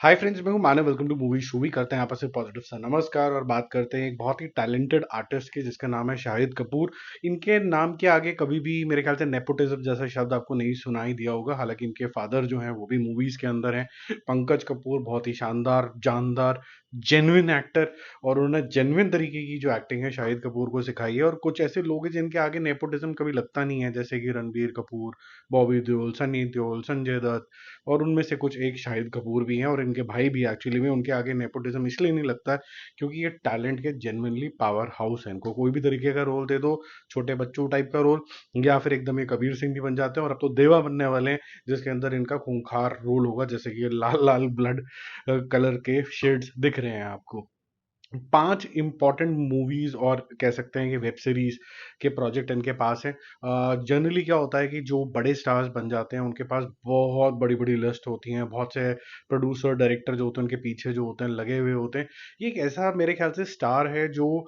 हाय friends, मैं हूं Manav. Welcome to movie shoovy. करते हैं आपस में पॉजिटिव सा नमस्कार और बात करते हैं एक बहुत ही टैलेंटेड आर्टिस्ट की जिसका नाम है शाहिद कपूर। इनके नाम के आगे कभी भी मेरे ख्याल से नेपोटिज्म जैसा शब्द आपको नहीं सुनाई दिया होगा। हालांकि इनके फादर जो हैं वो भी मूवीज के अंदर हैं। पंकज कपूर बहुत ही शानदार, जानदार, जेन्युइन एक्टर, और उन्होंने जेन्युइन तरीके की जो एक्टिंग है शाहिद कपूर को सिखाई है। और कुछ ऐसे लोग हैं जिनके आगे नेपोटिज्म कभी लगता नहीं है, जैसे कि रणबीर कपूर, बॉबी देओल, सनी देओल, संजय दत्त, और उनमें से कुछ एक शाहिद कपूर भी हैं। और इनके भाई भी एक्चुअली में उनके आगे नेपोटिज्म इसलिए नहीं लगता है क्योंकि ये टैलेंट के जेन्युइनली पावर हाउस हैं। इनको कोई भी तरीके का रोल दे दो, छोटे बच्चों टाइप का रोल, या फिर एकदम ये कबीर सिंह भी बन जाते हैं। और अब तो देवा बनने वाले हैं जिसके अंदर इनका खूंखार रोल होगा, जैसे कि ये लाल लाल ब्लड कलर के शेड्स दिख रहे हैं आपको। 5 इम्पोर्टेंट मूवीज़ और कह सकते हैं कि वेब सीरीज़ के प्रोजेक्ट इनके पास हैं। जनरली क्या होता है कि जो बड़े स्टार्स बन जाते हैं उनके पास बहुत बड़ी-बड़ी लिस्ट होती हैं, बहुत से प्रोड्यूसर, डायरेक्टर जो होते हैं उनके पीछे जो होते हैं लगे हुए होते हैं। ये एक ऐसा मेरे ख्याल से स्टार है जो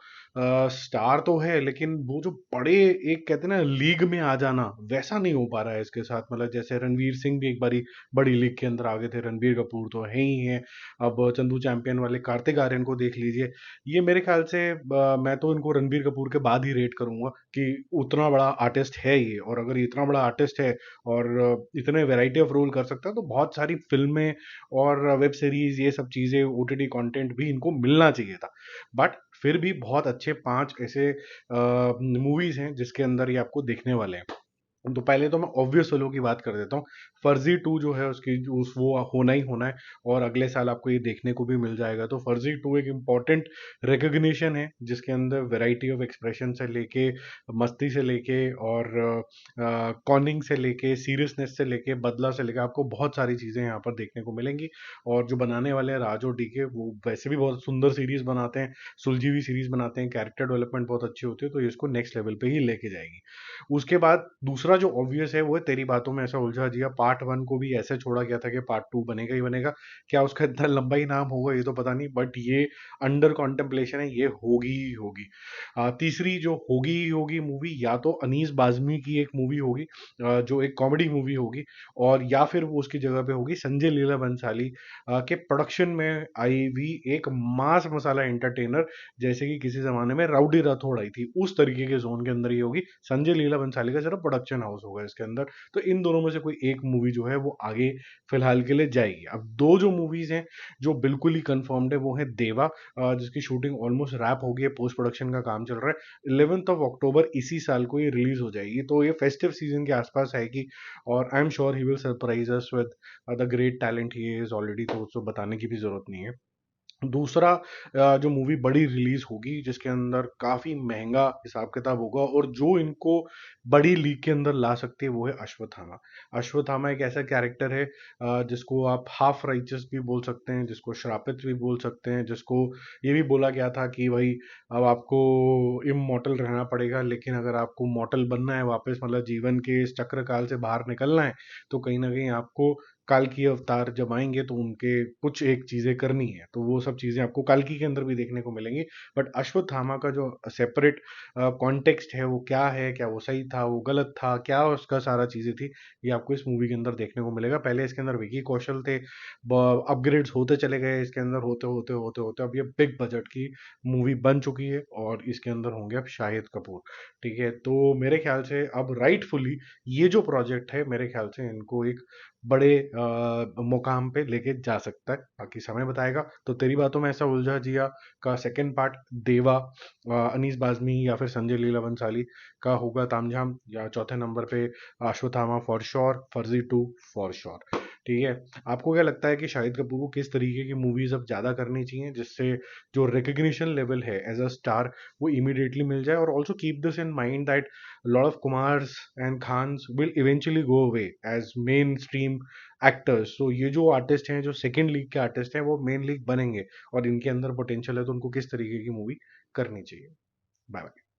स्टार तो है, लेकिन वो जो बड़े, एक कहते हैं ना लीग में आ जाना, वैसा नहीं हो पा रहा है इसके साथ। मतलब जैसे रणवीर सिंह भी एक बारी बड़ी लीग के अंदर आ गए थे, रणबीर कपूर तो है ही हैं। अब चंदू चैंपियन वाले कार्तिक आर्यन को देख लीजिए। ये मेरे ख्याल से मैं तो इनको रणबीर कपूर के बाद ही रेट करूंगा कि उतना बड़ा आर्टिस्ट है ये। और अगर ये इतना बड़ा आर्टिस्ट है और इतने वैरायटी ऑफ रोल कर सकता है तो बहुत सारी फिल्में और वेब सीरीज, ये सब चीज़ें, ओटीटी कंटेंट भी इनको मिलना चाहिए था। बट फिर भी बहुत अच्छे 5 ऐसे मूवीज हैं जिसके अंदर ये आपको देखने वाले हैं। तो पहले तो मैं ऑब्वियस वालों की बात कर देता हूँ। फर्जी 2 जो है उसकी उस वो होना ही होना है, और अगले साल आपको ये देखने को भी मिल जाएगा। तो फर्जी 2 एक इम्पॉर्टेंट रिकग्निशन है जिसके अंदर वैरायटी ऑफ एक्सप्रेशन से लेके, मस्ती से लेके, और कॉनिंग से लेके, सीरियसनेस से लेके, बदला से लेके, आपको बहुत सारी चीज़ें यहाँ पर देखने को मिलेंगी। और जो बनाने वाले हैं राज और डीके, वो वैसे भी बहुत सुंदर सीरीज बनाते हैं, सुलझी हुई सीरीज बनाते हैं, कैरेक्टर डेवलपमेंट बहुत अच्छी होती है, तो ये इसको नेक्स्ट लेवल पे ही लेके जाएगी। उसके बाद दूसरा जो ऑब्वियस है वो है तेरी बातों में ऐसा उलझा जिया। पार्ट 1 को भी ऐसे छोड़ा गया था कि पार्ट 2 बनेगा ही बनेगा। क्या उसका इतना लंबा ही नाम होगा ये तो पता नहीं, बट ये अंडर कॉन्टेम्पलेशन है, ये होगी ही होगी। तीसरी जो होगी ही होगी मूवी, या तो अनीस बाज़मी की एक मूवी होगी, जो एक कॉमेडी मूवी होगी, और या फिर वो उसकी जगह पे होगी संजय लीला भंसाली के प्रोडक्शन में आई हुई एक मास मसाला एंटरटेनर, जैसे कि किसी ज़माने में राउडी राठौड़ आई थी, उस तरीके के ज़ोन के अंदर ये होगी। संजय लीला भंसाली का सिर्फ प्रोडक्शन हाउस होगा इसके अंदर। तो इन दोनों में से कोई एक मूवी जो है वो आगे फिलहाल के लिए जाएगी। अब दो जो मूवीज़ हैं जो बिल्कुल ही कंफर्म्ड है वो है देवा, जिसकी शूटिंग ऑलमोस्ट रैप हो गई है, पोस्ट प्रोडक्शन का काम चल रहा है। 11th ऑफ अक्टूबर इसी साल को ये रिलीज हो जाएगी, तो ये फेस्टिव सीजन के आसपास आएगी। और I am sure he will surprise us with the great talent he is already, तो उसको बताने की भी जरूरत नहीं है। दूसरा जो मूवी बड़ी रिलीज होगी जिसके अंदर काफी महंगा हिसाब किताब होगा और जो इनको बड़ी लीग के अंदर ला सकती है वो है अश्वत्थामा। अश्वत्थामा एक ऐसा कैरेक्टर है जिसको आप हाफ राइचस भी बोल सकते हैं, जिसको श्रापित भी बोल सकते हैं, जिसको ये भी बोला गया था कि भाई अब आपको इममॉर्टल रहना पड़ेगा, लेकिन अगर आपको मॉर्टल बनना है वापस, मतलब जीवन के इस चक्र काल से बाहर निकलना है, तो कहीं ना कहीं आपको काल्की अवतार जब आएंगे तो उनके कुछ एक चीजें करनी है, तो वो सब चीजें आपको काल्की के अंदर भी देखने को मिलेंगी। बट अश्वत्थामा का जो सेपरेट कॉन्टेक्स्ट है वो क्या है, क्या वो सही था, वो गलत था, क्या उसका सारा चीजें थी, ये आपको इस मूवी के अंदर देखने को मिलेगा। पहले इसके अंदर विकी कौशल थे, अपग्रेड्स होते चले गए इसके अंदर, होते होते होते होते अब ये बिग बजट की मूवी बन चुकी है और इसके अंदर होंगे अब शाहिद कपूर। ठीक है, तो मेरे ख्याल से अब राइटफुली ये जो प्रोजेक्ट है, मेरे ख्याल से इनको एक बड़े मुकाम पे लेके जा सकता है, बाकी समय बताएगा। तो तेरी बातों में ऐसा उलझा जिया का सेकंड पार्ट देवा, अनीस बाज़मी या फिर संजय लीला भंसाली का होगा तामझाम, या चौथे नंबर पे अश्वत्थामा फॉर श्योर, फर्जी 2 फॉर श्योर। ठीक है, आपको क्या लगता है कि शाहिद कपूर को किस तरीके की मूवीज अब ज्यादा करनी चाहिए जिससे जो रिकग्निशन लेवल है एज अ स्टार वो इमीडिएटली मिल जाए? और also keep this in mind that lot of Kumars and Khans will eventually go away as mainstream actors. तो ये जो आर्टिस्ट हैं, जो सेकेंड लीग के आर्टिस्ट हैं, वो मेन लीग बनेंगे और इनके अंदर पोटेंशियल है, तो उनको किस तरीके की मूवी करनी चाहिए? Bye bye.